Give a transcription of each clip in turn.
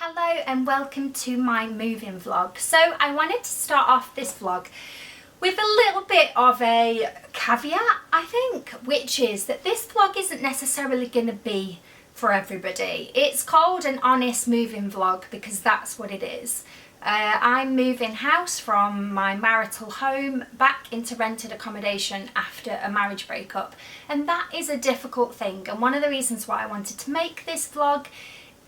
Hello and welcome to my moving vlog. So I wanted to start off this vlog with a little bit of a caveat, I think, which is that this vlog isn't necessarily going to be for everybody. It's called an honest moving vlog because that's what it is. I'm moving house from my marital home back into rented accommodation after a marriage breakup, and that is a difficult thing, and one of the reasons why I wanted to make this vlog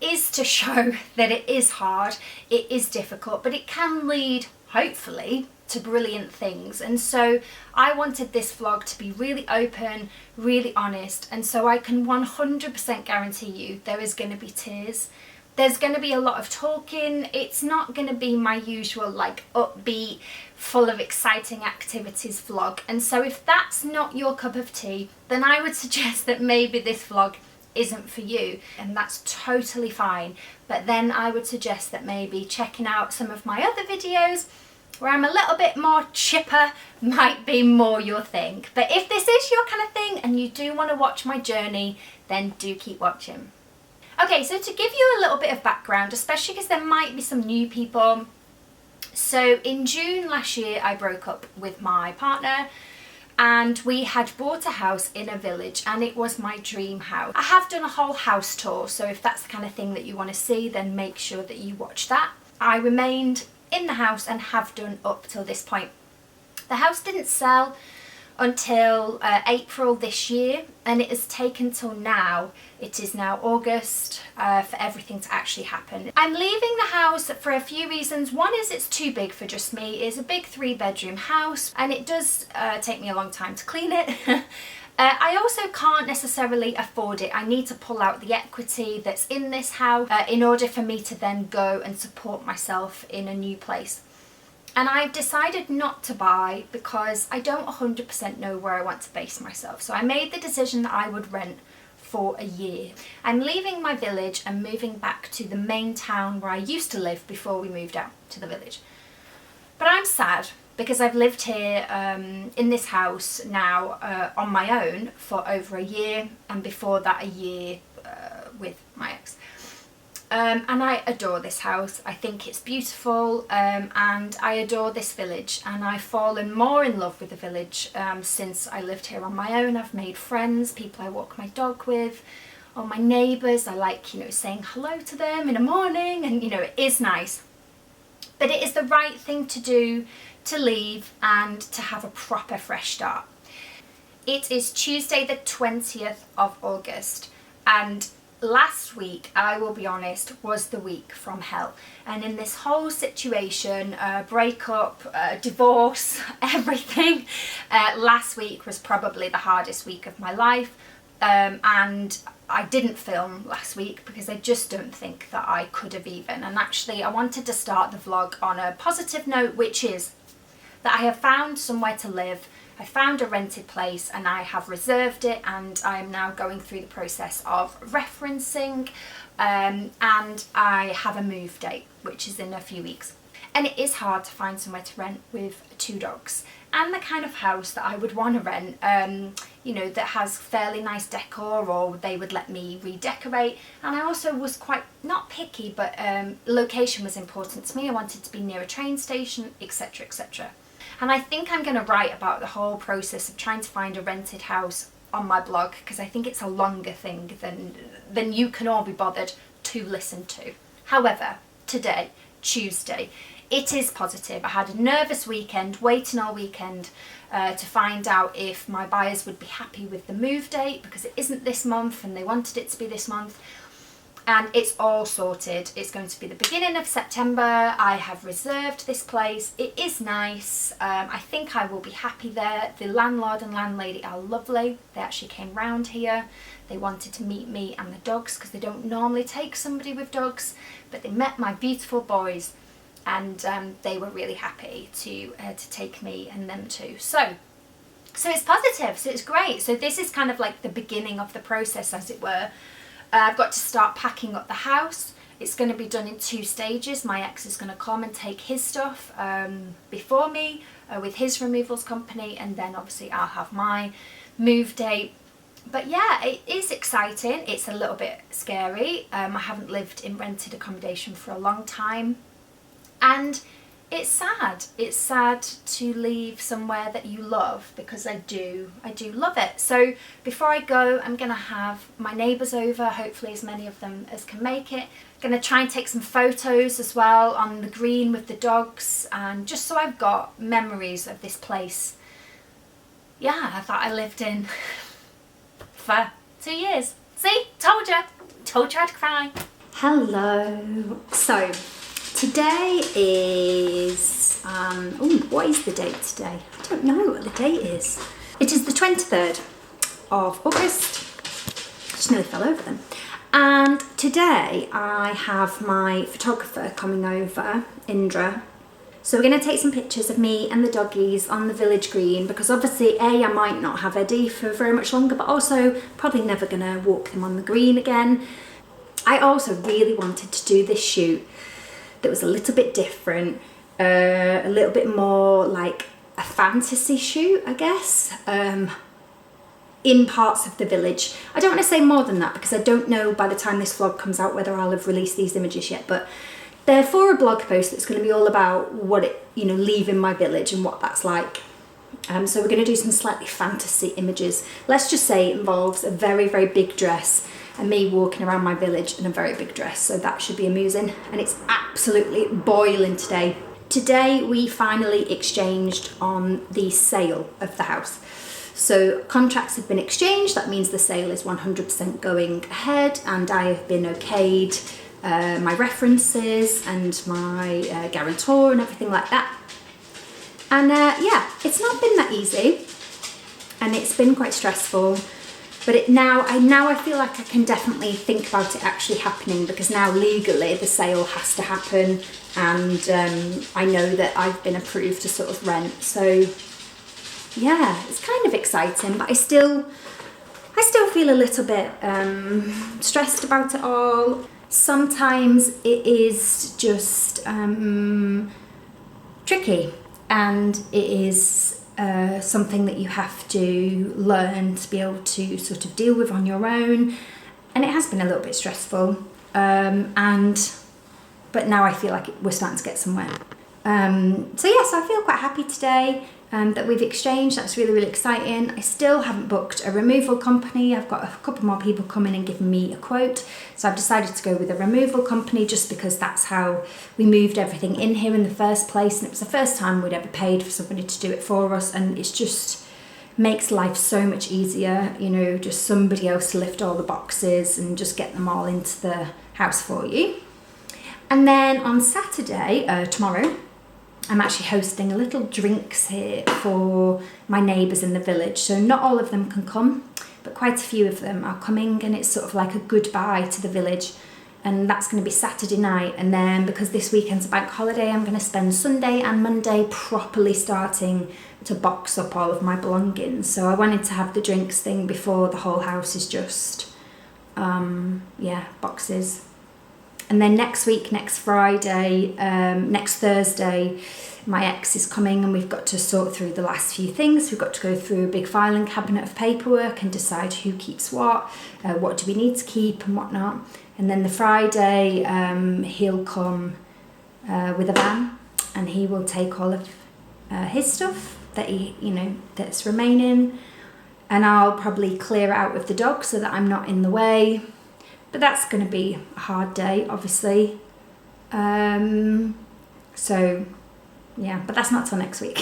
is to show that it is hard, it is difficult, but it can lead, hopefully, to brilliant things. And so I wanted this vlog to be really open, really honest, and so I can 100% guarantee you there is going to be tears. There's going to be a lot of talking. It's not going to be my usual like upbeat, full of exciting activities vlog. And so if that's not your cup of tea, then I would suggest that maybe this vlog isn't for you, and that's totally fine. But then I would suggest that maybe checking out some of my other videos where I'm a little bit more chipper might be more your thing. But if this is your kind of thing and you do want to watch my journey, then do keep watching. Okay, so to give you a little bit of background, especially because there might be some new people. So in June last year I broke up with my partner, and we had bought a house in a village and it was my dream house. I have done a whole house tour, so if that's the kind of thing that you want to see, then make sure that you watch that. I remained in the house and have done up till this point. The house didn't sell until April this year, and it has taken till now, it is now August, for everything to actually happen. I'm leaving the house for a few reasons. One is it's too big for just me. It's a big 3-bedroom house and it does take me a long time to clean it. I also can't necessarily afford it. I need to pull out the equity that's in this house in order for me to then go and support myself in a new place. And I've decided not to buy because I don't 100% know where I want to base myself. So I made the decision that I would rent for a year. I'm leaving my village and moving back to the main town where I used to live before we moved out to the village. But I'm sad because I've lived here in this house now on my own for over a year, and before that a year with my ex. And I adore this house. I think it's beautiful, and I adore this village, and I've fallen more in love with the village since I lived here on my own. I've made friends, people I walk my dog with, or my neighbours. I like, saying hello to them in the morning, and it is nice. But it is the right thing to do to leave and to have a proper fresh start. It is Tuesday the 20th of August, and last week, I will be honest, was the week from hell. And in this whole situation, breakup, divorce, everything, last week was probably the hardest week of my life. And I didn't film last week because I just don't think that I could have even. And actually, I wanted to start the vlog on a positive note, which is that I have found somewhere to live. I found a rented place and I have reserved it, and I am now going through the process of referencing, and I have a move date, which is in a few weeks. And it is hard to find somewhere to rent with 2 dogs and the kind of house that I would want to rent, that has fairly nice decor, or they would let me redecorate. And I also was quite, not picky, but location was important to me. I wanted to be near a train station, etc, etc. And I think I'm going to write about the whole process of trying to find a rented house on my blog, because I think it's a longer thing than you can all be bothered to listen to. However, today, Tuesday, it is positive. I had a nervous weekend, waiting all weekend to find out if my buyers would be happy with the move date, because it isn't this month and they wanted it to be this month. And it's all sorted. It's going to be the beginning of September. I have reserved this place. It is nice. I think I will be happy there. The landlord and landlady are lovely. They actually came round here. They wanted to meet me and the dogs because they don't normally take somebody with dogs, but they met my beautiful boys, and they were really happy to take me and them too. So it's positive. So it's great. So this is kind of like the beginning of the process, as it were. I've got to start packing up the house. It's going to be done in 2 stages. My ex is going to come and take his stuff before me with his removals company, and then obviously I'll have my move date. But yeah, it is exciting. It's a little bit scary. I haven't lived in rented accommodation for a long time, and it's sad. It's sad to leave somewhere that you love, because I do love it. So before I go, I'm gonna have my neighbours over, hopefully as many of them as can make it. Gonna try and take some photos as well on the green with the dogs, and just so I've got memories of this place. Yeah, that I lived in for 2 years. See, told you I'd cry. Hello. So today is what is the date today? I don't know what the date is. It is the 23rd of August. Just nearly fell over then. And today I have my photographer coming over, Indra. So we're going to take some pictures of me and the doggies on the village green, because obviously I might not have Eddie for very much longer, but also probably never going to walk them on the green again. I also really wanted to do this shoot that was a little bit different, a little bit more like a fantasy shoot, I guess, in parts of the village. I don't want to say more than that, because I don't know by the time this vlog comes out whether I'll have released these images yet, but they're for a blog post that's going to be all about what it, leaving my village and what that's like. So we're going to do some slightly fantasy images. Let's just say it involves a very, very big dress and me walking around my village in a very big dress. So that should be amusing. And it's absolutely boiling today. Today we finally exchanged on the sale of the house. So contracts have been exchanged. That means the sale is 100% going ahead, and I have been okayed my references and my guarantor and everything like that. And yeah, it's not been that easy, and it's been quite stressful, but now I feel like I can definitely think about it actually happening, because now legally the sale has to happen, and I know that I've been approved to sort of rent. So yeah, it's kind of exciting, but I still feel a little bit stressed about it all. Sometimes it is just tricky, and it is something that you have to learn to be able to sort of deal with on your own, and it has been a little bit stressful, but now I feel like we're starting to get somewhere. So yeah, so I feel quite happy today that we've exchanged. That's really, really exciting. I still haven't booked a removal company. I've got a couple more people coming and giving me a quote. So I've decided to go with a removal company, just because that's how we moved everything in here in the first place. And it was the first time we'd ever paid for somebody to do it for us. And it's just makes life so much easier, just somebody else to lift all the boxes and just get them all into the house for you. And then on Saturday, tomorrow, I'm actually hosting a little drinks here for my neighbours in the village. So not all of them can come, but quite a few of them are coming, and it's sort of like a goodbye to the village. And that's going to be Saturday night. And then because this weekend's a bank holiday, I'm going to spend Sunday and Monday properly starting to box up all of my belongings. So I wanted to have the drinks thing before the whole house is just, boxes. And then next week, next Friday, next Thursday, my ex is coming, and we've got to sort through the last few things. We've got to go through a big filing cabinet of paperwork and decide who keeps what do we need to keep and whatnot. And then the Friday, he'll come with a van, and he will take all of his stuff that that's remaining, and I'll probably clear out with the dog so that I'm not in the way. But that's going to be a hard day, obviously. So, yeah, but that's not till next week.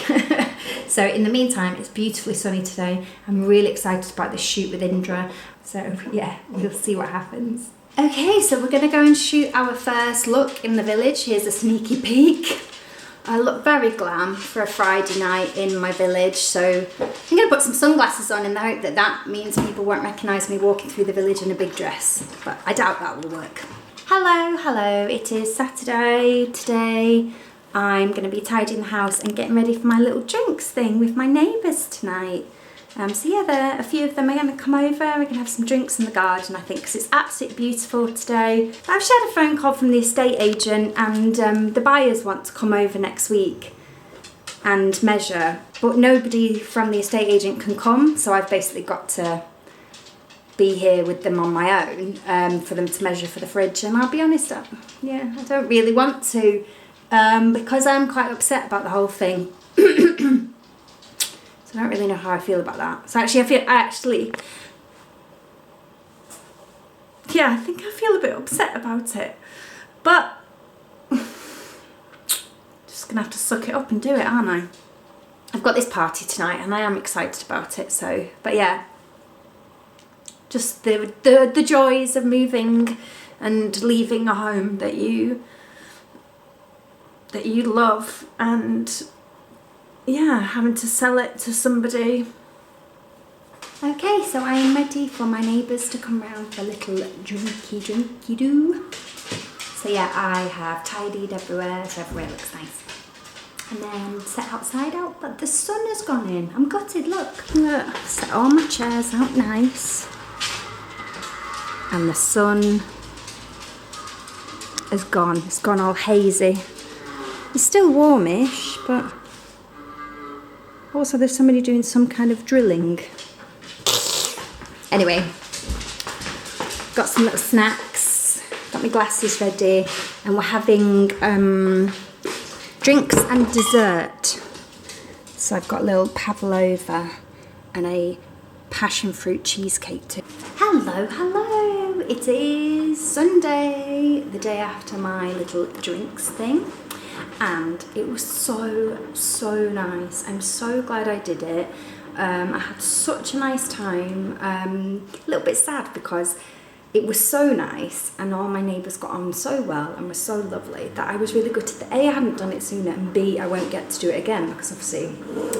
So in the meantime, it's beautifully sunny today. I'm really excited about this shoot with Indra. So, yeah, we'll see what happens. Okay, so we're going to go and shoot our first look in the village. Here's a sneaky peek. I look very glam for a Friday night in my village, so I'm going to put some sunglasses on in the hope that that means people won't recognise me walking through the village in a big dress, but I doubt that will work. Hello, it is Saturday today. I'm going to be tidying the house and getting ready for my little drinks thing with my neighbours tonight. So yeah, a few of them are going to come over. We're going to have some drinks in the garden, I think, because it's absolutely beautiful today. But I've just had a phone call from the estate agent, and the buyers want to come over next week and measure, but nobody from the estate agent can come, so I've basically got to be here with them on my own for them to measure for the fridge, and I'll be honest, yeah, I don't really want to because I'm quite upset about the whole thing. So I don't really know how I feel about that. So actually I think I feel a bit upset about it, but just gonna have to suck it up and do it, aren't I? I've got this party tonight and I am excited about it, so, but yeah, just the joys of moving and leaving a home that you love, and yeah, having to sell it to somebody. Okay, so I am ready for my neighbours to come round for a little drinky do. So yeah, I have tidied everywhere, so everywhere looks nice. And then set outside out, but the sun has gone in. I'm gutted, look. Set all my chairs out nice. And the sun is gone. It's gone all hazy. It's still warmish, but also there's somebody doing some kind of drilling. Anyway, got some little snacks, got my glasses ready, and we're having drinks and dessert. So I've got a little pavlova and a passion fruit cheesecake too. Hello, hello! It is Sunday, the day after my little drinks thing, and it was so nice. I'm so glad I did it. I had such a nice time. A little bit sad because it was so nice and all my neighbours got on so well and were so lovely that I was really gutted that A, I hadn't done it sooner, and B, I won't get to do it again, because obviously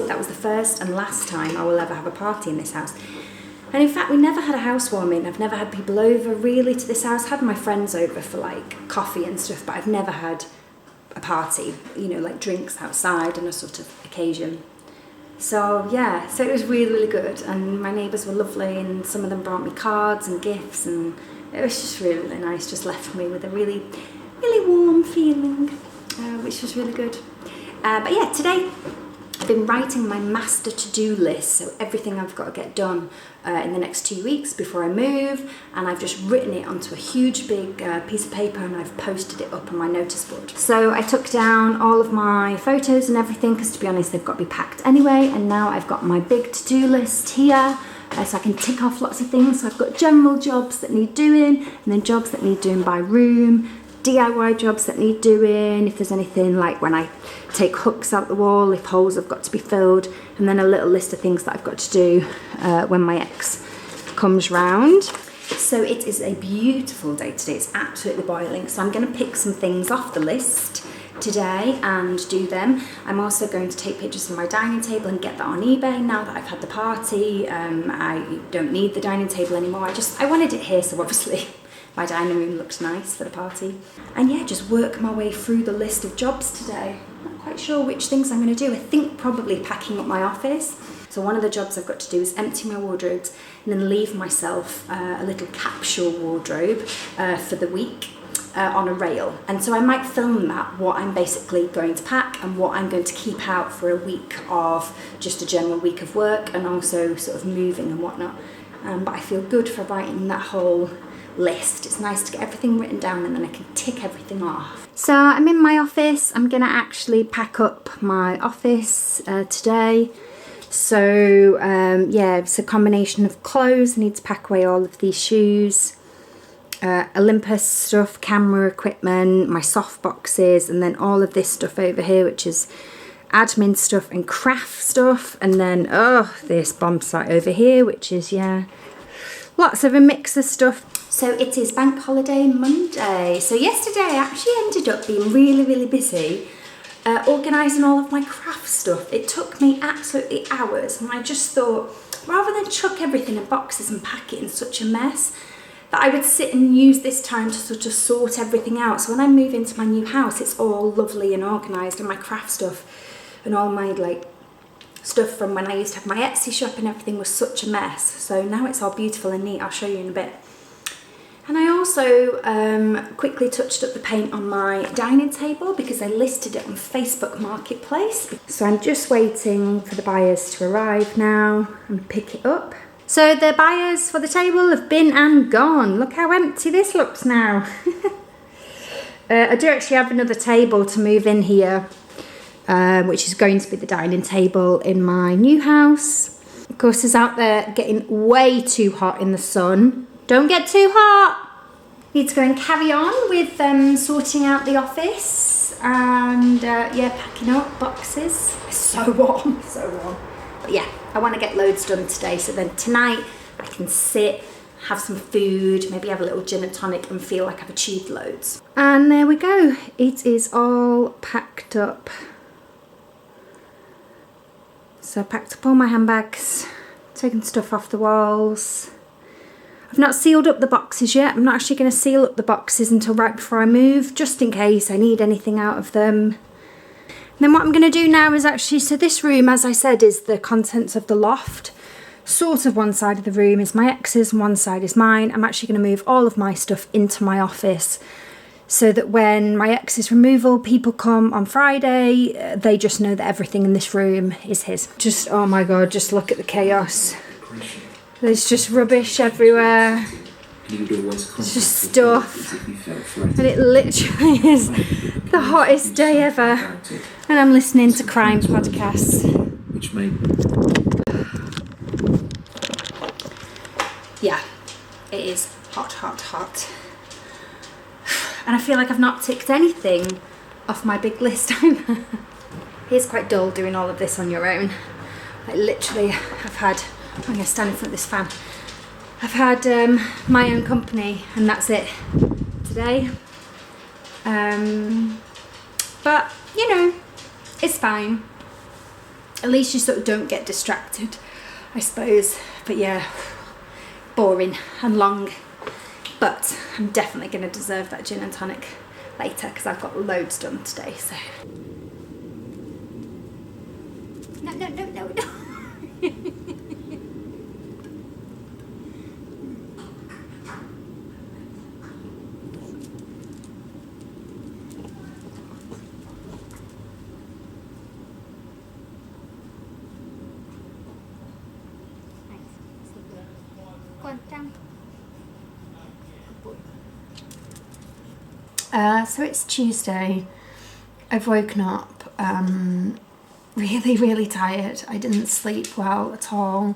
that was the first and last time I will ever have a party in this house. And in fact, we never had a housewarming. I've never had people over really to this house. Had my friends over for like coffee and stuff, but I've never had a party, you know, like drinks outside and a sort of occasion. So yeah, so it was really good, and my neighbours were lovely, and some of them brought me cards and gifts, and it was just really nice. Just left me with a really warm feeling, which was really good. But yeah, today I've been writing my master to-do list, so everything I've got to get done in the next 2 weeks before I move, and I've just written it onto a huge big piece of paper, and I've posted it up on my notice board. So I took down all of my photos and everything, because to be honest they've got to be packed anyway, and now I've got my big to-do list here, so I can tick off lots of things. So I've got general jobs that need doing, and then jobs that need doing by room, DIY jobs that need doing, if there's anything like when I take hooks out the wall, if holes have got to be filled, and then a little list of things that I've got to do when my ex comes round. So it is a beautiful day today. It's absolutely boiling, so I'm going to pick some things off the list today and do them. I'm also going to take pictures of my dining table and get that on eBay now that I've had the party. I don't need the dining table anymore. I wanted it here, so obviously my dining room looks nice for the party. And yeah, just work my way through the list of jobs today. I'm not quite sure which things I'm going to do. I think probably packing up my office. So one of the jobs I've got to do is empty my wardrobes and then leave myself a little capsule wardrobe for the week on a rail. And so I might film that, what I'm basically going to pack and what I'm going to keep out for a week of just a general week of work, and also sort of moving and whatnot. But I feel good for writing that whole list. It's nice to get everything written down and then I can tick everything off. So I'm in my office. I'm gonna actually pack up my office today. So yeah, it's a combination of clothes. I need to pack away all of these shoes, Olympus stuff, camera equipment, my soft boxes, and then all of this stuff over here, which is admin stuff and craft stuff, and then this bomb site over here, which is, yeah, lots of a mix of stuff. So it is Bank Holiday Monday. So yesterday I actually ended up being really busy organising all of my craft stuff. It took me absolutely hours, and I just thought, rather than chuck everything in boxes and pack it in such a mess, that I would sit and use this time to sort of sort everything out. So when I move into my new house, it's all lovely and organised, and my craft stuff and all my like stuff from when I used to have my Etsy shop and everything was such a mess. So now it's all beautiful and neat. I'll show you in a bit. And I also quickly touched up the paint on my dining table because I listed it on Facebook Marketplace. So I'm just waiting for the buyers to arrive now and pick it up. So the buyers for the table have been and gone. Look how empty this looks now. I do actually have another table to move in here, which is going to be the dining table in my new house. Of course, it's out there getting way too hot in the sun. Don't get too hot. Need to go and carry on with sorting out the office and yeah, packing up boxes. It's so warm, so warm. But yeah, I want to get loads done today, so then tonight I can sit, have some food, maybe have a little gin and tonic and feel like I've achieved loads. And there we go. It is all packed up. So I packed up all my handbags, taken stuff off the walls. I've not sealed up the boxes yet. I'm not actually going to seal up the boxes until right before I move, just in case I need anything out of them. And then what I'm going to do now is actually, so this room, as I said, is the contents of the loft. Sort of one side of the room is my ex's and one side is mine. I'm actually going to move all of my stuff into my office so that when my ex's removal people come on Friday, they just know that everything in this room is his. Just, oh my God, just look at the chaos. There's just rubbish everywhere. It's just stuff. And it literally is the hottest day ever. And I'm listening to crime podcasts. Yeah, it is hot, hot, hot. And I feel like I've not ticked anything off my big list either. It's quite dull doing all of this on your own. Like literally, I've had, I'm going to stand in front of this fan. I've had my own company and that's it today. But, you know, it's fine. At least you sort of don't get distracted, I suppose. But yeah, boring and long. But I'm definitely going to deserve that gin and tonic later because I've got loads done today, so. No, no, no, no, no. So it's Tuesday. I've woken up really, really tired. I didn't sleep well at all.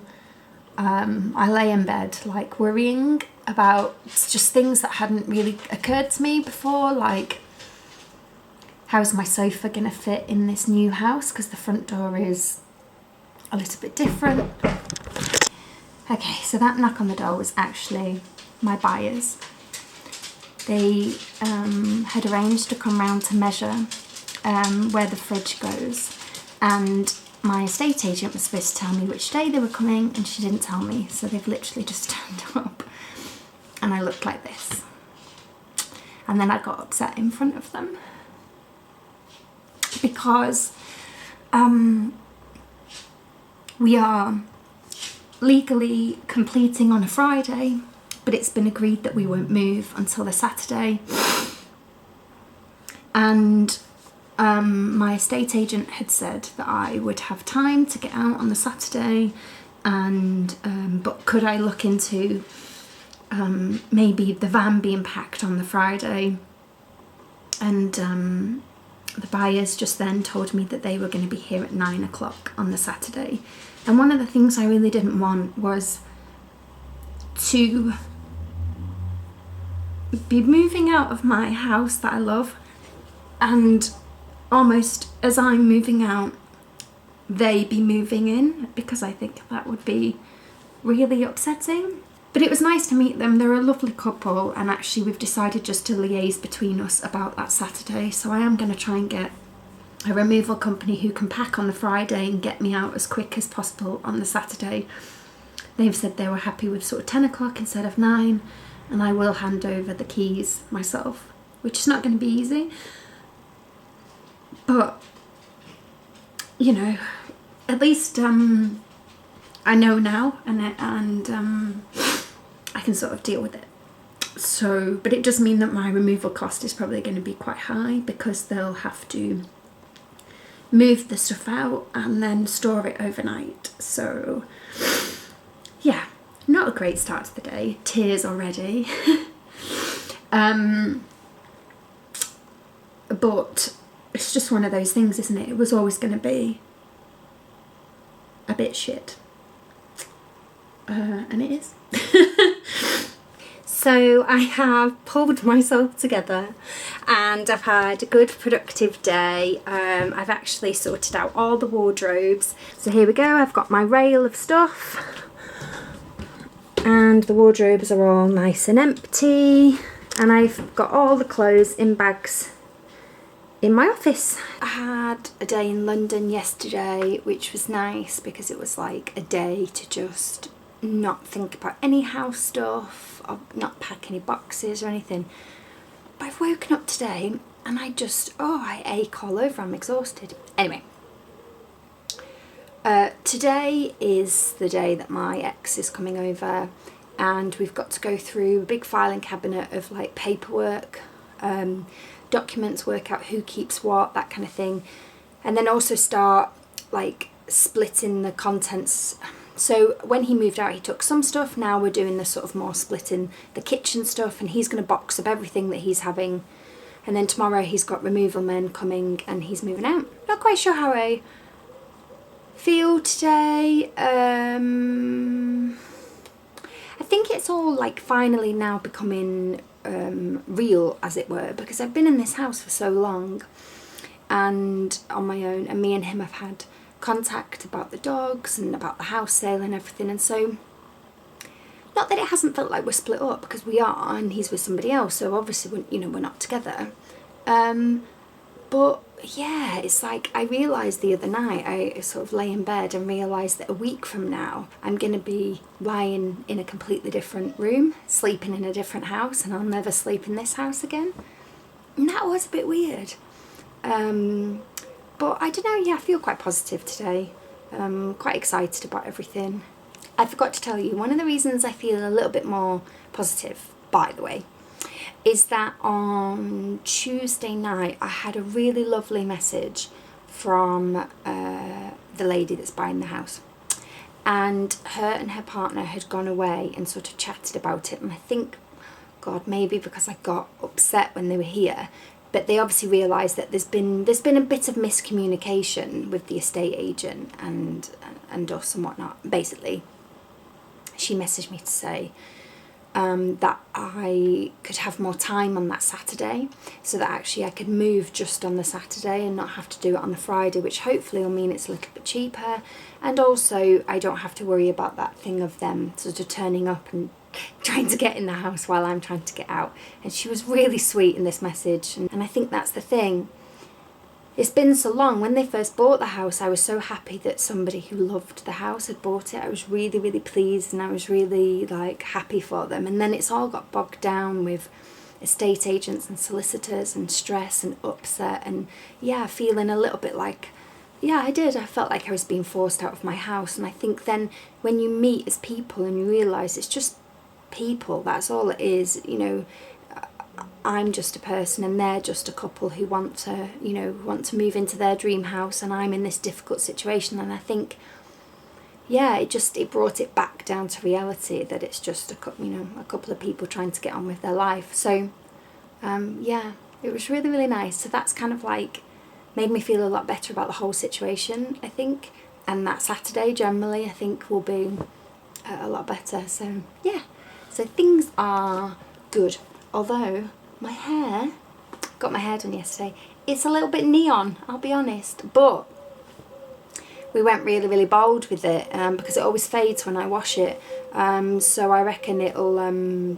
I lay in bed like worrying about just things that hadn't really occurred to me before, like how's my sofa gonna fit in this new house because the front door is a little bit different. Okay, so that knock on the door was actually my buyers. They had arranged to come round to measure where the fridge goes, and my estate agent was supposed to tell me which day they were coming and she didn't tell me, so they've literally just turned up and I looked like this. And then I got upset in front of them because we are legally completing on a Friday, but it's been agreed that we won't move until the Saturday. And my estate agent had said that I would have time to get out on the Saturday, and but could I look into maybe the van being packed on the Friday. And the buyers just then told me that they were going to be here at 9 o'clock on the Saturday. And one of the things I really didn't want was to be moving out of my house that I love, and almost as I'm moving out, they be moving in, because I think that would be really upsetting. But it was nice to meet them. They're a lovely couple, and actually we've decided just to liaise between us about that Saturday. So I am going to try and get a removal company who can pack on the Friday and get me out as quick as possible on the Saturday. They've said they were happy with sort of 10 o'clock instead of 9, and I will hand over the keys myself, which is not going to be easy. But, you know, at least I know now, and I can sort of deal with it. So, but it does mean that my removal cost is probably going to be quite high, because they'll have to move the stuff out and then store it overnight. So yeah, not a great start to the day. Tears already. But it's just one of those things, isn't it? It was always going to be a bit shit. And it is. So I have pulled myself together and I've had a good productive day. I've actually sorted out all the wardrobes. So here we go, I've got my rail of stuff and the wardrobes are all nice and empty, and I've got all the clothes in bags in my office. I had a day in London yesterday, which was nice because it was like a day to just not think about any house stuff, or not pack any boxes or anything. But I've woken up today and I just, I ache all over, I'm exhausted. Anyway, today is the day that my ex is coming over and we've got to go through a big filing cabinet of like paperwork, documents, work out who keeps what, that kind of thing, and then also start like splitting the contents. So when he moved out, he took some stuff. Now we're doing the sort of more splitting the kitchen stuff, and he's going to box up everything that he's having, and then tomorrow he's got removal men coming and he's moving out. Not quite sure how I feel today. I think it's all like finally now becoming real, as it were, because I've been in this house for so long and on my own, and me and him have had contact about the dogs and about the house sale and everything, and so not that it hasn't felt like we're split up, because we are, and he's with somebody else, so obviously we're not together, but yeah, it's like I realised the other night, I sort of lay in bed and realised that a week from now I'm going to be lying in a completely different room, sleeping in a different house, and I'll never sleep in this house again, and that was a bit weird. But I don't know, yeah, I feel quite positive today. Quite excited about everything. I forgot to tell you, one of the reasons I feel a little bit more positive, by the way, is that on Tuesday night I had a really lovely message from the lady that's buying the house. And her partner had gone away and sort of chatted about it. And I think, God, maybe because I got upset when they were here, but they obviously realised that there's been a bit of miscommunication with the estate agent and us and whatnot. Basically, she messaged me to say that I could have more time on that Saturday, so that actually I could move just on the Saturday and not have to do it on the Friday, which hopefully will mean it's a little bit cheaper, and also I don't have to worry about that thing of them sort of turning up and trying to get in the house while I'm trying to get out. And she was really sweet in this message, and I think that's the thing. It's been so long. When they first bought the house, I was so happy that somebody who loved the house had bought it. I was really, really pleased, and I was really like happy for them. And then it's all got bogged down with estate agents and solicitors and stress and upset, and yeah, feeling a little bit like, yeah, I felt like I was being forced out of my house. And I think then when you meet as people and you realise it's just people, that's all it is, I'm just a person and they're just a couple who want to move into their dream house, and I'm in this difficult situation. And I think, yeah, it brought it back down to reality, that it's just a couple of people trying to get on with their life. So yeah, it was really, really nice. So that's kind of like made me feel a lot better about the whole situation, I think, and that Saturday generally I think will be a lot better. So yeah, so things are good, although my hair, got my hair done yesterday, it's a little bit neon, I'll be honest, but we went really, really bold with it because it always fades when I wash it, so I reckon it'll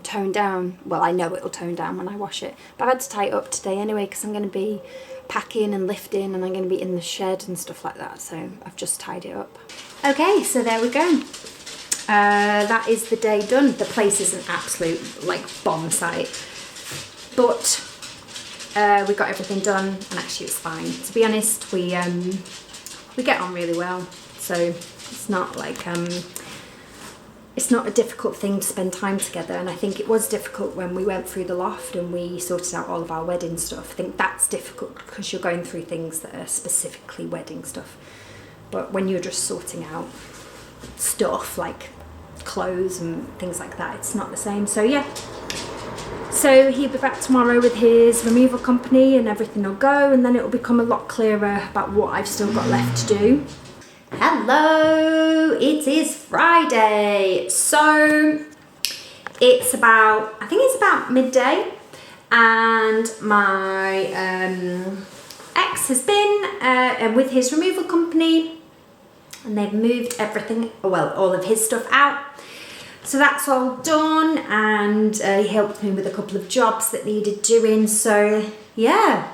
tone down. Well, I know it'll tone down when I wash it, but I had to tie it up today anyway because I'm going to be packing and lifting, and I'm going to be in the shed and stuff like that, so I've just tied it up. Okay, so there we go. That is the day done. The place is an absolute like bomb site, but we got everything done, and actually it's fine. To be honest, we get on really well, so it's not like it's not a difficult thing to spend time together. And I think it was difficult when we went through the loft and we sorted out all of our wedding stuff. I think that's difficult because you're going through things that are specifically wedding stuff, but when you're just sorting out stuff like clothes and things like that. It's not the same. So yeah. So he'll be back tomorrow with his removal company and everything will go, and then it will become a lot clearer about what I've still got left to do. Hello, it is Friday. So it's about, I think it's about midday, and my ex has been with his removal company, and they've moved everything, well, all of his stuff out. So that's all done, and he helped me with a couple of jobs that needed doing. So yeah,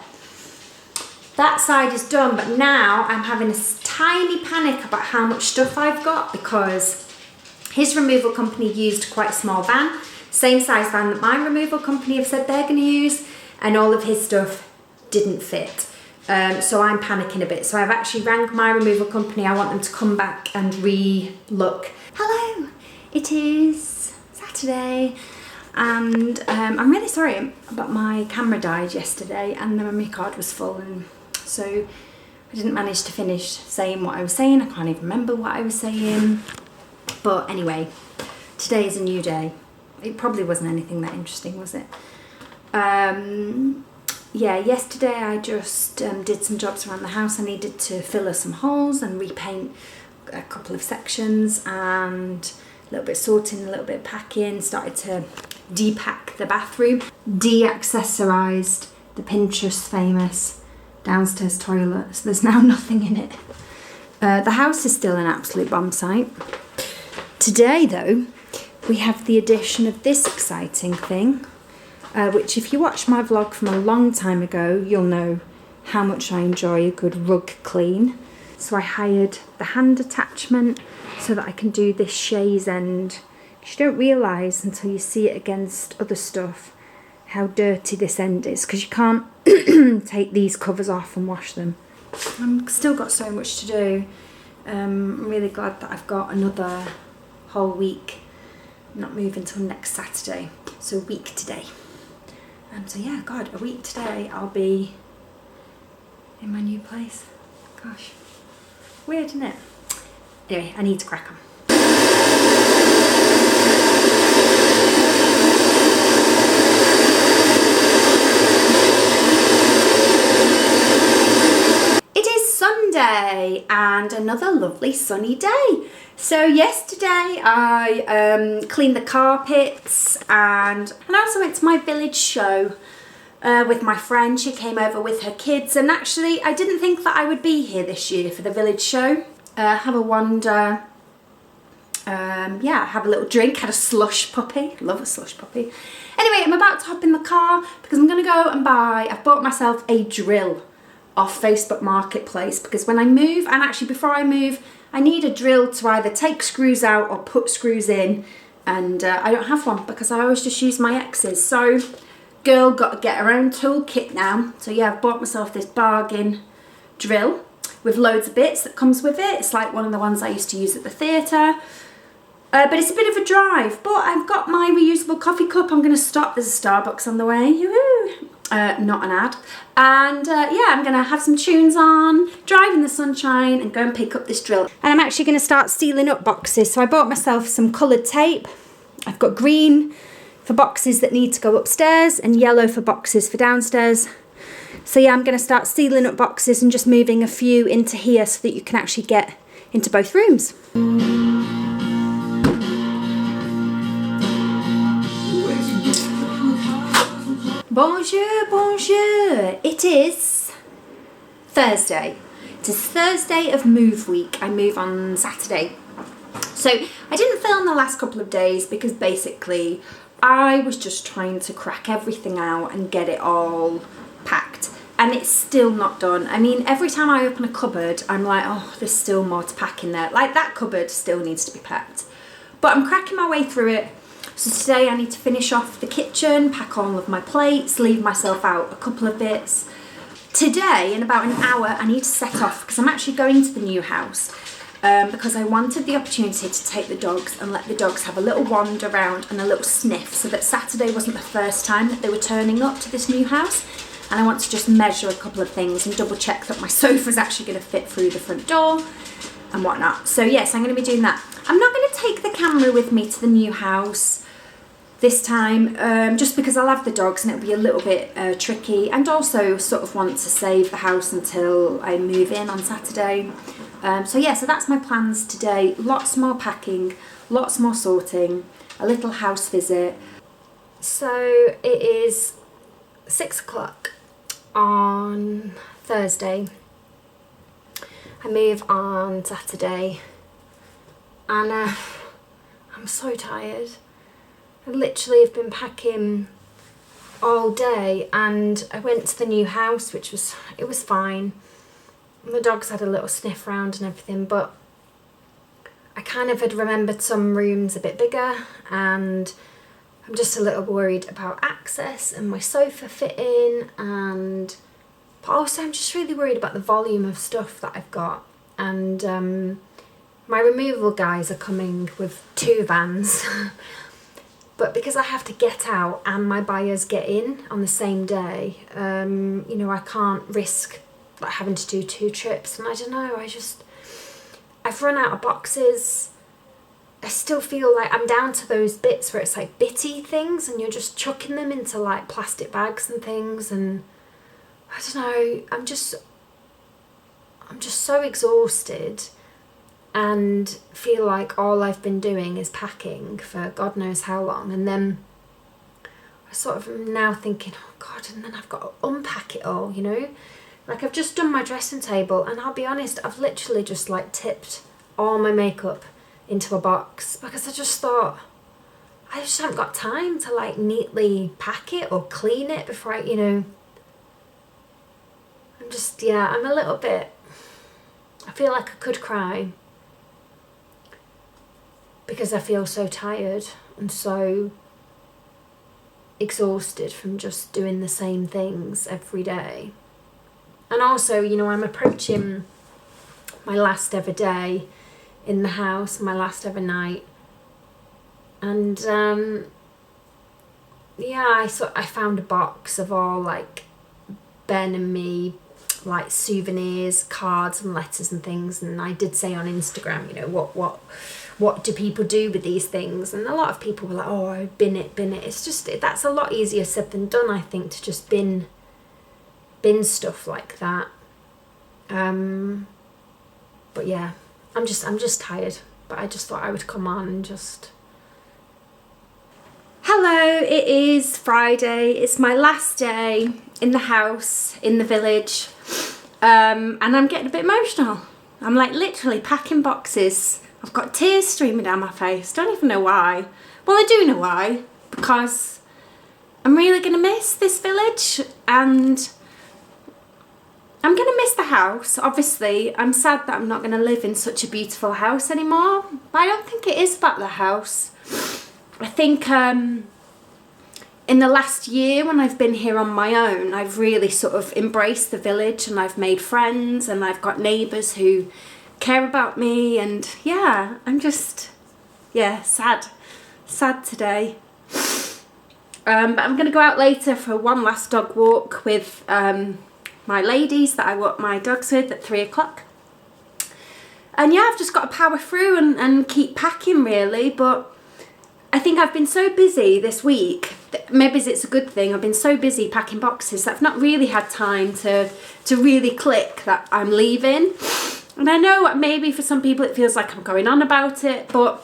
that side is done, but now I'm having a tiny panic about how much stuff I've got, because his removal company used quite a small van, same size van that my removal company have said they're going to use, and all of his stuff didn't fit. So I'm panicking a bit. So I've actually rang my removal company. I want them to come back and re-look. Hello, it is Saturday, and I'm really sorry, but my camera died yesterday and the memory card was full, and so I didn't manage to finish saying what I was saying. I can't even remember what I was saying. But anyway, today is a new day. It probably wasn't anything that interesting, was it? Yeah, yesterday I just did some jobs around the house. I needed to fill some holes and repaint a couple of sections, and a little bit sorting, a little bit packing. Started to de-pack the bathroom. De-accessorized the Pinterest famous downstairs toilet, so there's now nothing in it. The house is still an absolute bomb site. Today though, we have the addition of this exciting thing, which if you watch my vlog from a long time ago, you'll know how much I enjoy a good rug clean. So I hired the hand attachment so that I can do this chaise end. You don't realise until you see it against other stuff how dirty this end is, because you can't take these covers off and wash them. I've still got so much to do. I'm really glad that I've got another whole week. I'm not moving until next Saturday, so a week today. So yeah, God, a week today I'll be in my new place. Gosh, weird, isn't it? Anyway, I need to crack on. It is Sunday and another lovely sunny day. So yesterday I cleaned the carpets, and I also went to my village show with my friend. She came over with her kids, and actually I didn't think that I would be here this year for the village show. Have a wander, yeah, have a little drink, had a slush puppy, love a slush puppy. Anyway, I'm about to hop in the car because I'm going to go and buy, I've bought myself a drill off Facebook Marketplace, because when I move, and actually before I move, I need a drill to either take screws out or put screws in, and I don't have one because I always just use my ex's. So girl got to get her own toolkit now. So yeah, I've bought myself this bargain drill with loads of bits that comes with it. It's like one of the ones I used to use at the theatre. But it's a bit of a drive. But I've got my reusable coffee cup. I'm going to stop. There's a Starbucks on the way. Yoo-hoo. Not an ad. And yeah, I'm going to have some tunes on, drive in the sunshine, and go and pick up this drill. And I'm actually going to start sealing up boxes. So I bought myself some coloured tape. I've got green for boxes that need to go upstairs and yellow for boxes for downstairs. So yeah, I'm going to start sealing up boxes and just moving a few into here so that you can actually get into both rooms. Bonjour, bonjour. It is Thursday. It is Thursday of move week. I move on Saturday. So I didn't film the last couple of days because basically I was just trying to crack everything out and get it all packed. And it's still not done. I mean, every time I open a cupboard, I'm like, oh, there's still more to pack in there. Like, that cupboard still needs to be packed. But I'm cracking my way through it. So today I need to finish off the kitchen, pack all of my plates, leave myself out a couple of bits. Today, in about an hour, I need to set off because I'm actually going to the new house because I wanted the opportunity to take the dogs and let the dogs have a little wander around and a little sniff, so that Saturday wasn't the first time that they were turning up to this new house. And I want to just measure a couple of things and double check that my sofa's actually going to fit through the front door and whatnot. So yes, I'm going to be doing that. I'm not going to take the camera with me to the new house this time, just because I'll have the dogs and it'll be a little bit tricky, and also sort of want to save the house until I move in on Saturday. So yeah, so that's my plans today. Lots more packing, lots more sorting, a little house visit. So it is 6 o'clock on Thursday. I move on Saturday, and I'm so tired. I literally have been packing all day, and I went to the new house, which was fine. The dogs had a little sniff around and everything, but I kind of had remembered some rooms a bit bigger, and I'm just a little worried about access and my sofa fitting, but also I'm just really worried about the volume of stuff that I've got. And my removal guys are coming with 2 vans. But because I have to get out and my buyers get in on the same day, you know, I can't risk like having to do 2 trips. And I don't know, I've run out of boxes. I still feel like I'm down to those bits where it's like bitty things and you're just chucking them into like plastic bags and things, and I don't know, I'm just so exhausted, and feel like all I've been doing is packing for God knows how long. And then I sort of am now thinking, oh God, and then I've got to unpack it all, you know? Like I've just done my dressing table, and I'll be honest, I've literally just like tipped all my makeup into a box because I just thought, I just haven't got time to like neatly pack it or clean it before I, you know, I'm a little bit, I feel like I could cry because I feel so tired and so exhausted from just doing the same things every day. And also, you know, I'm approaching my last ever day in the house, my last ever night. And yeah, I found a box of all like Ben and me, like souvenirs, cards and letters and things. And I did say on Instagram, you know, what do people do with these things? And a lot of people were like, oh, bin it. It's just, that's a lot easier said than done, I think, to just bin stuff like that. But yeah, I'm just tired, but I just thought I would come on and just... Hello, it is Friday. It's my last day in the house, in the village, and I'm getting a bit emotional. I'm like literally packing boxes. I've got tears streaming down my face. Don't even know why. Well, I do know why, because I'm really going to miss this village, and I'm going to miss the house. Obviously, I'm sad that I'm not going to live in such a beautiful house anymore, but I don't think it is about the house. I think in the last year when I've been here on my own, I've really sort of embraced the village, and I've made friends, and I've got neighbours who care about me, and yeah, I'm just, yeah, sad today. But I'm going to go out later for one last dog walk with my ladies that I walk my dogs with at 3 o'clock. And yeah, I've just got to power through and keep packing really, but I think I've been so busy this week, maybe it's a good thing, I've been so busy packing boxes that I've not really had time to really click that I'm leaving. And I know maybe for some people it feels like I'm going on about it, but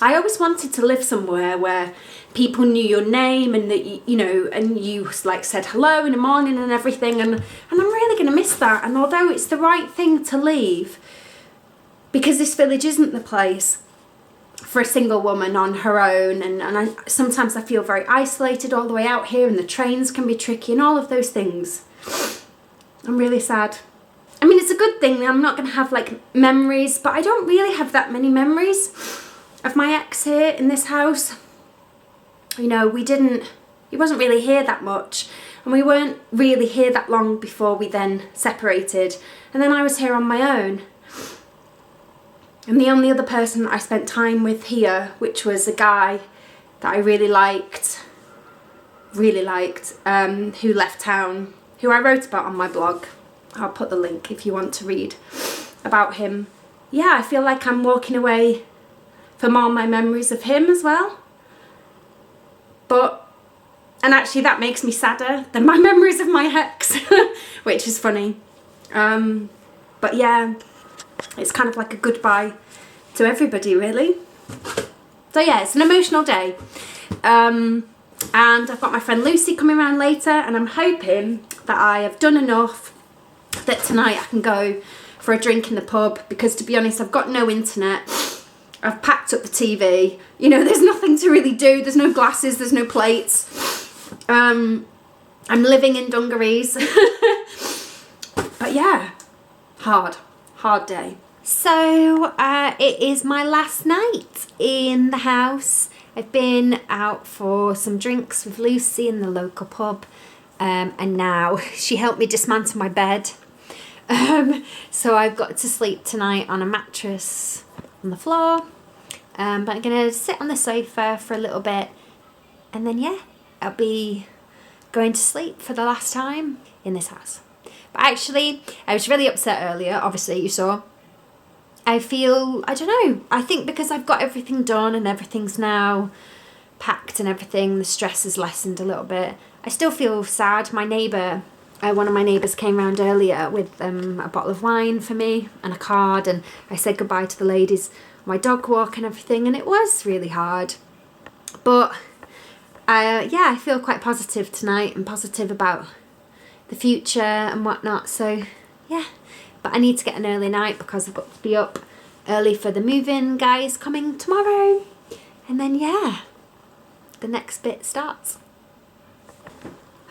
I always wanted to live somewhere where people knew your name, and that you know, and you like said hello in the morning and everything, and I'm really going to miss that. And although it's the right thing to leave, because this village isn't the place for a single woman on her own, and sometimes I feel very isolated all the way out here, and the trains can be tricky and all of those things. I'm really sad. I mean, it's a good thing that I'm not going to have like memories, but I don't really have that many memories of my ex here in this house. You know, he wasn't really here that much, and we weren't really here that long before we then separated, and then I was here on my own. And the only other person I spent time with here, which was a guy that I really liked, who left town, who I wrote about on my blog. I'll put the link if you want to read about him. Yeah, I feel like I'm walking away for more my memories of him as well. And actually that makes me sadder than my memories of my ex, which is funny. But yeah, it's kind of like a goodbye to everybody, really. So yeah, it's an emotional day. And I've got my friend Lucy coming around later, and I'm hoping that I have done enough that tonight I can go for a drink in the pub, because to be honest, I've got no internet. I've packed up the TV. You know, there's nothing to really do. There's no glasses, there's no plates. I'm living in dungarees. But yeah, hard day. So it is my last night in the house. I've been out for some drinks with Lucy in the local pub, and now she helped me dismantle my bed. So I've got to sleep tonight on a mattress on the floor, but I'm going to sit on the sofa for a little bit, and then yeah, I'll be going to sleep for the last time in this house. But actually, I was really upset earlier, obviously you saw. I don't know, I think because I've got everything done and everything's now packed and everything, the stress has lessened a little bit. I still feel sad. My neighbour, one of my neighbours came round earlier with a bottle of wine for me and a card, and I said goodbye to the ladies on my dog walk and everything, and it was really hard. But yeah, I feel quite positive tonight and positive about the future and whatnot. So yeah, but I need to get an early night because I've got to be up early for the move-in guys coming tomorrow. And then yeah, the next bit starts.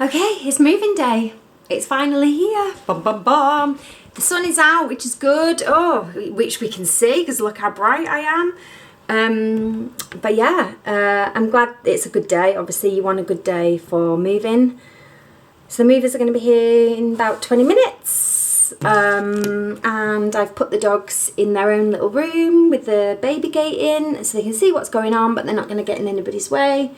Okay, it's moving day. It's finally here. Bum bum bum. The sun is out, which is good. Oh, which we can see because look how bright I am. But yeah, I'm glad it's a good day. Obviously you want a good day for moving. So the movers are going to be here in about 20 minutes. And I've put the dogs in their own little room with the baby gate in so they can see what's going on, but they're not going to get in anybody's way.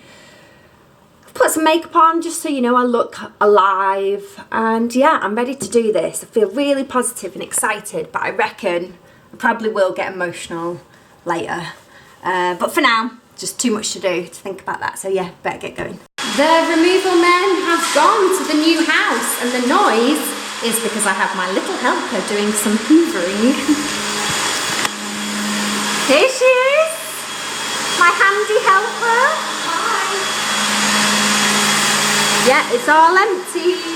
I've put some makeup on just so you know I look alive. And yeah, I'm ready to do this. I feel really positive and excited, but I reckon I probably will get emotional later. But for now, just too much to do to think about that. So yeah, better get going. The removal men have gone to the new house, and the noise is because I have my little helper doing some hoovering. Here she is, my handy helper. Hi. Yeah, it's all empty.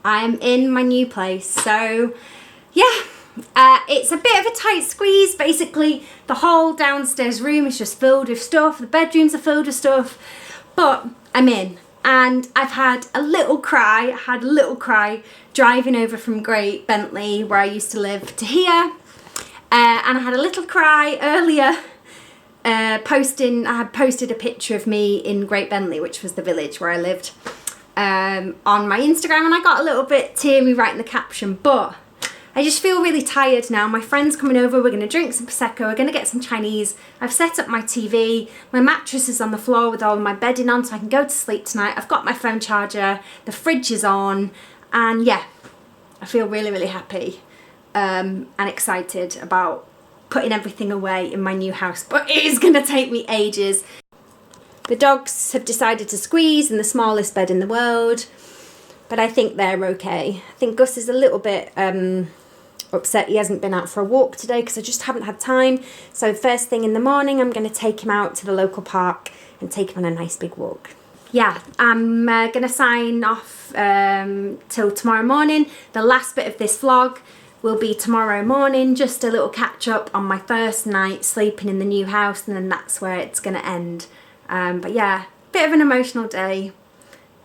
I am in my new place. So yeah, it's a bit of a tight squeeze. Basically the whole downstairs room is just filled with stuff, the bedrooms are filled with stuff, but I'm in. And I've had a little cry, driving over from Great Bentley, where I used to live, to here. And I had a little cry earlier I had posted a picture of me in Great Bentley, which was the village where I lived, on my Instagram, and I got a little bit teary writing the caption. But I just feel really tired now. My friend's coming over, we're going to drink some Prosecco, we're going to get some Chinese. I've set up my TV, my mattress is on the floor with all my bedding on so I can go to sleep tonight. I've got my phone charger, the fridge is on, and yeah, I feel really, really happy and excited about putting everything away in my new house. But it is going to take me ages. The dogs have decided to squeeze in the smallest bed in the world, but I think they're okay. I think Gus is a little bit upset he hasn't been out for a walk today because I just haven't had time. So first thing in the morning, I'm going to take him out to the local park and take him on a nice big walk. Yeah, I'm going to sign off till tomorrow morning. The last bit of this vlog, will be tomorrow morning, just a little catch up on my first night sleeping in the new house, and then that's where it's going to end. But yeah, bit of an emotional day,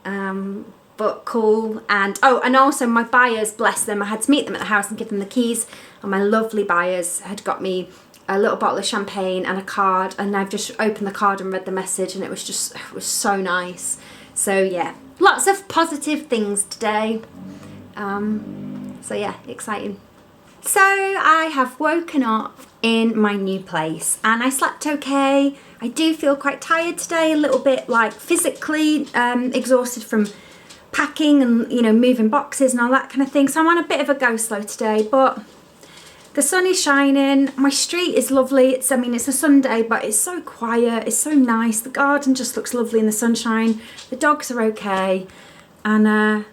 but cool. And oh, and also my buyers, bless them, I had to meet them at the house and give them the keys, and my lovely buyers had got me a little bottle of champagne and a card, and I've just opened the card and read the message, and it was so nice. So yeah, lots of positive things today. So yeah, exciting. So I have woken up in my new place and I slept okay. I do feel quite tired today, a little bit like physically exhausted from packing and, you know, moving boxes and all that kind of thing. So I'm on a bit of a go slow today, but the sun is shining. My street is lovely. It's a Sunday, but it's so quiet. It's so nice. The garden just looks lovely in the sunshine. The dogs are okay. And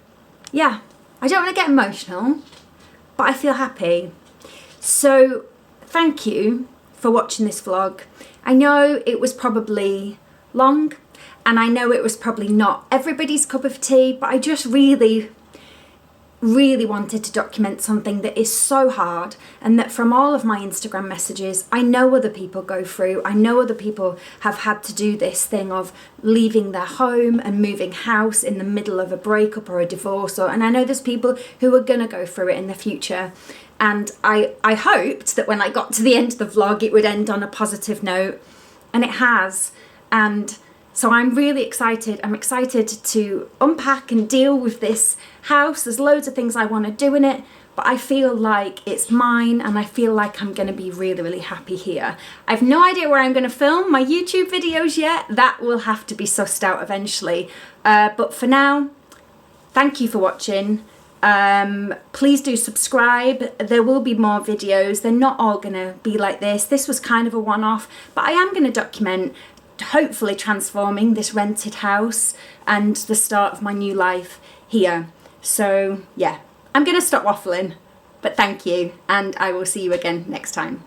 yeah, I don't want to get emotional, but I feel happy. So thank you for watching this vlog. I know it was probably long, and I know it was probably not everybody's cup of tea, but I just really wanted to document something that is so hard, and that from all of my Instagram messages, I know other people go through. I know other people have had to do this thing of leaving their home and moving house in the middle of a breakup or a divorce, and I know there's people who are gonna go through it in the future. And I hoped that when I got to the end of the vlog, it would end on a positive note, and it has. And so I'm really excited. I'm excited to unpack and deal with this house. There's loads of things I want to do in it, but I feel like it's mine, and I feel like I'm going to be really happy here. I've no idea where I'm going to film my YouTube videos yet. That will have to be sussed out eventually. But for now, thank you for watching. Please do subscribe. There will be more videos. They're not all going to be like this. This was kind of a one-off, but I am going to document hopefully transforming this rented house and the start of my new life here. So yeah, I'm gonna stop waffling, but thank you, and I will see you again next time.